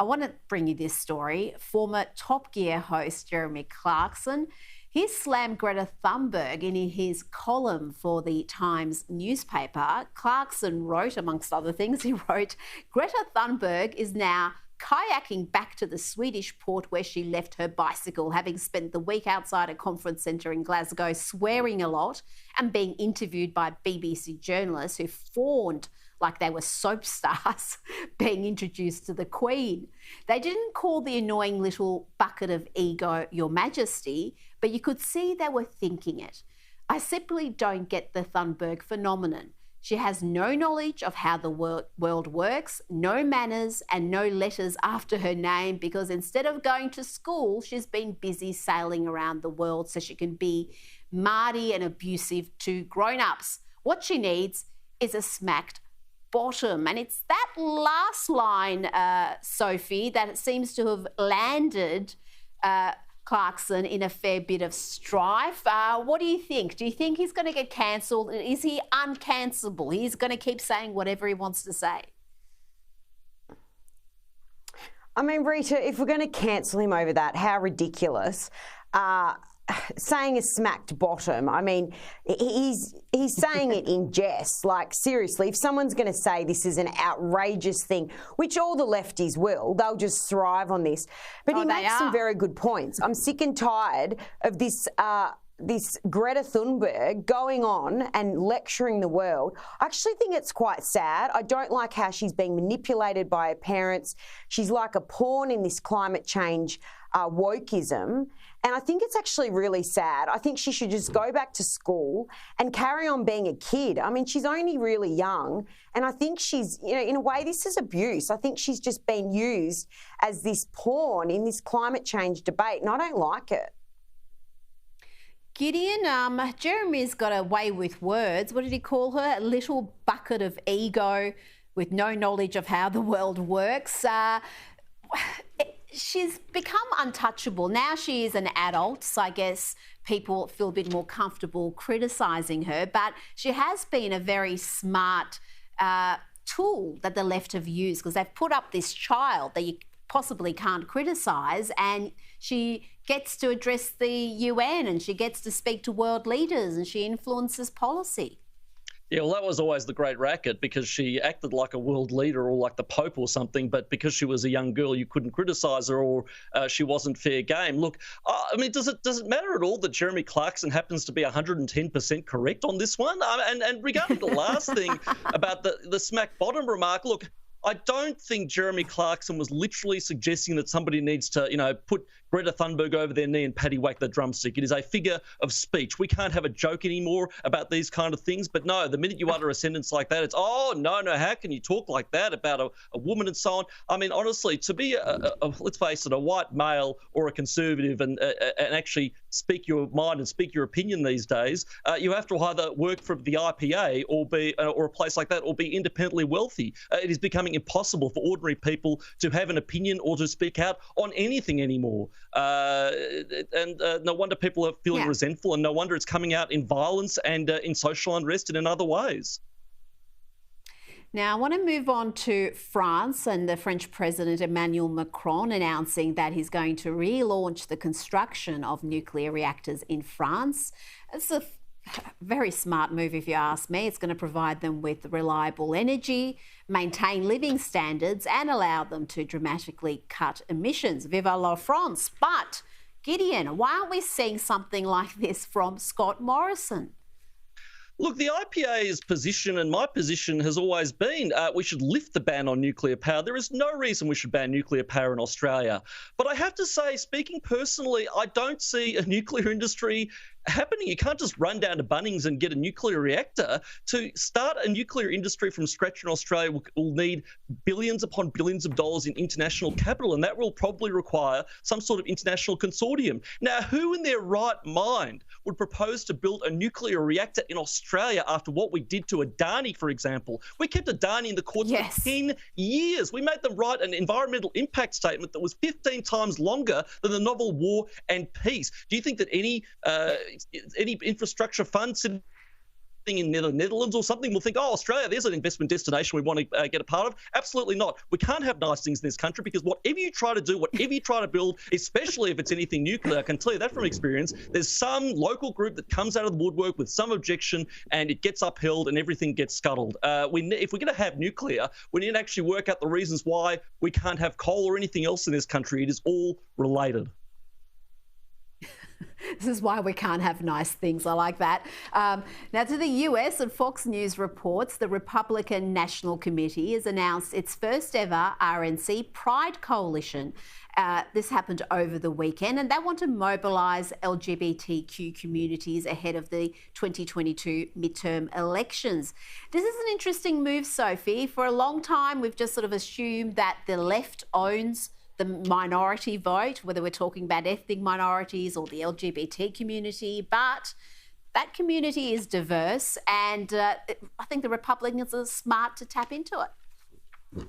I want to bring you this story. Former Top Gear host Jeremy Clarkson, he slammed Greta Thunberg in his column for the Times newspaper. Clarkson wrote, amongst other things, he wrote, Greta Thunberg is now kayaking back to the Swedish port where she left her bicycle, having spent the week outside a conference centre in Glasgow, swearing a lot and being interviewed by BBC journalists who fawned like they were soap stars being introduced to the Queen. They didn't call the annoying little bucket of ego Your Majesty, but you could see they were thinking it. I simply don't get the Thunberg phenomenon. She has no knowledge of how the world works, no manners and no letters after her name, because instead of going to school, she's been busy sailing around the world so she can be mardy and abusive to grown-ups. What she needs is a smacked bottom. And it's that last line, Sophie, that it seems to have landed Clarkson in a fair bit of strife. What do you think? Do you think he's going to get cancelled? Is he uncancelable? He's going to keep saying whatever he wants to say? I mean, Rita, if we're going to cancel him over that, how ridiculous. Saying a smacked bottom, I mean, he's saying it in jest. Like, seriously, if someone's going to say this is an outrageous thing, which all the lefties will, they'll just thrive on this. But he makes some very good points. I'm sick and tired of this Greta Thunberg going on and lecturing the world. I actually think it's quite sad. I don't like how she's being manipulated by her parents. She's like a pawn in this climate change wokeism. And I think it's actually really sad. I think she should just go back to school and carry on being a kid. I mean, she's only really young. And I think she's, you know, in a way, this is abuse. I think she's just been used as this pawn in this climate change debate. And I don't like it. Gideon, Jeremy's got a way with words. What did he call her? A little bucket of ego with no knowledge of how the world works. She's become untouchable. Now she is an adult, so I guess people feel a bit more comfortable criticising her, but she has been a very smart tool that the left have used, because they've put up this child that you possibly can't criticise, and she gets to address the UN and she gets to speak to world leaders and she influences policy. Yeah, well, that was always the great racket, because she acted like a world leader or like the Pope or something, but because she was a young girl, you couldn't criticise her, or she wasn't fair game. Look, I mean, does it matter at all that Jeremy Clarkson happens to be 110% correct on this one? And regarding the last thing about the smack bottom remark, look, I don't think Jeremy Clarkson was literally suggesting that somebody needs to, you know, put Greta Thunberg over their knee and paddywhack the drumstick. It is a figure of speech. We can't have a joke anymore about these kind of things. But no, the minute you utter a sentence like that, it's, oh, no, how can you talk like that about a woman and so on? I mean, honestly, to be, let's face it, a white male or a conservative and actually speak your mind and speak your opinion these days, you have to either work for the IPA or a place like that, or be independently wealthy. It is becoming impossible for ordinary people to have an opinion or to speak out on anything anymore. No wonder people are feeling resentful, and no wonder it's coming out in violence and in social unrest and in other ways. Now, I want to move on to France and the French President Emmanuel Macron announcing that he's going to relaunch the construction of nuclear reactors in France. It's a very smart move, if you ask me. It's going to provide them with reliable energy, maintain living standards and allow them to dramatically cut emissions. Vive la France! But, Gideon, why aren't we seeing something like this from Scott Morrison? Look, the IPA's position and my position has always been we should lift the ban on nuclear power. There is no reason we should ban nuclear power in Australia. But I have to say, speaking personally, I don't see a nuclear industry happening. You can't just run down to Bunnings and get a nuclear reactor. To start a nuclear industry from scratch in Australia will need billions upon billions of dollars in international capital, and that will probably require some sort of international consortium. Now, who in their right mind would propose to build a nuclear reactor in Australia after what we did to Adani, for example? We kept Adani in the courts for 10 years. We made them write an environmental impact statement that was 15 times longer than the novel War and Peace. Do you think that any infrastructure fund sitting thing in the Netherlands or something, we'll think, oh, Australia, there's an investment destination we want to get a part of. Absolutely not. We can't have nice things in this country because whatever you try to do, whatever you try to build, especially if it's anything nuclear, I can tell you that from experience, there's some local group that comes out of the woodwork with some objection and it gets upheld and everything gets scuttled. If we're going to have nuclear, we need to actually work out the reasons why we can't have coal or anything else in this country. It is all related. This is why we can't have nice things. I like that. Now to the US, and Fox News reports the Republican National Committee has announced its first ever RNC Pride Coalition. This happened over the weekend, and they want to mobilise LGBTQ communities ahead of the 2022 midterm elections. This is an interesting move, Sophie. For a long time, we've just sort of assumed that the left owns the minority vote, whether we're talking about ethnic minorities or the LGBT community, but that community is diverse, and I think the Republicans are smart to tap into it.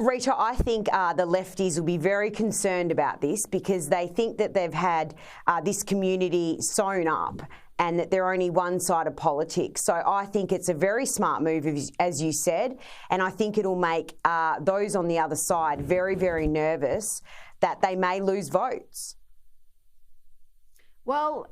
Rita, I think the lefties will be very concerned about this because they think that they've had this community sewn up and that they're only one side of politics. So I think it's a very smart move, as you said, and I think it'll make those on the other side very, very nervous that they may lose votes. Well,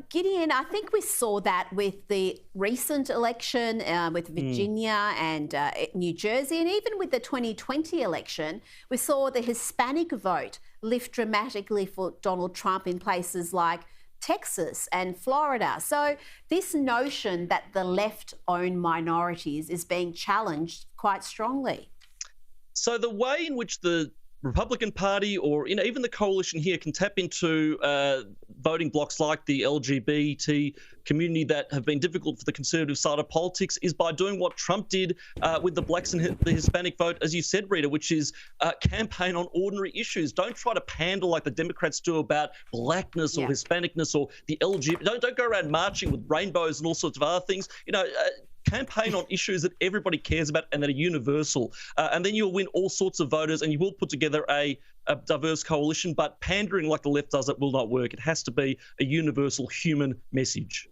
Gideon, I think we saw that with the recent election with Virginia and New Jersey, and even with the 2020 election, we saw the Hispanic vote lift dramatically for Donald Trump in places like Texas and Florida. So this notion that the left own minorities is being challenged quite strongly. So the way in which the Republican Party or even the coalition here can tap into voting blocks like the LGBT community that have been difficult for the conservative side of politics is by doing what Trump did with the blacks and the Hispanic vote, as you said, Rita, which is campaign on ordinary issues. Don't try to pander like the Democrats do about blackness or Hispanicness or the LGBT. Don't go around marching with rainbows and all sorts of other things. Campaign on issues that everybody cares about and that are universal. And then you'll win all sorts of voters and you will put together a diverse coalition, but pandering like the left does, it will not work. It has to be a universal human message.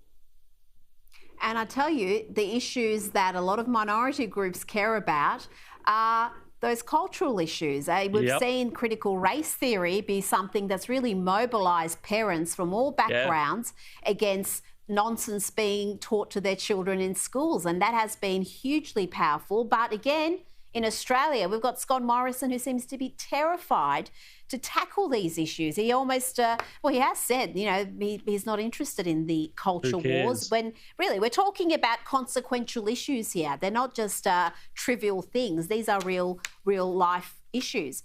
And I tell you, the issues that a lot of minority groups care about are those cultural issues. We've seen critical race theory be something that's really mobilised parents from all backgrounds against nonsense being taught to their children in schools, and that has been hugely powerful. But again, in Australia, we've got Scott Morrison, who seems to be terrified to tackle these issues. He almost, he has said, he's not interested in the culture wars, when really we're talking about consequential issues here. They're not just trivial things. These are real life issues.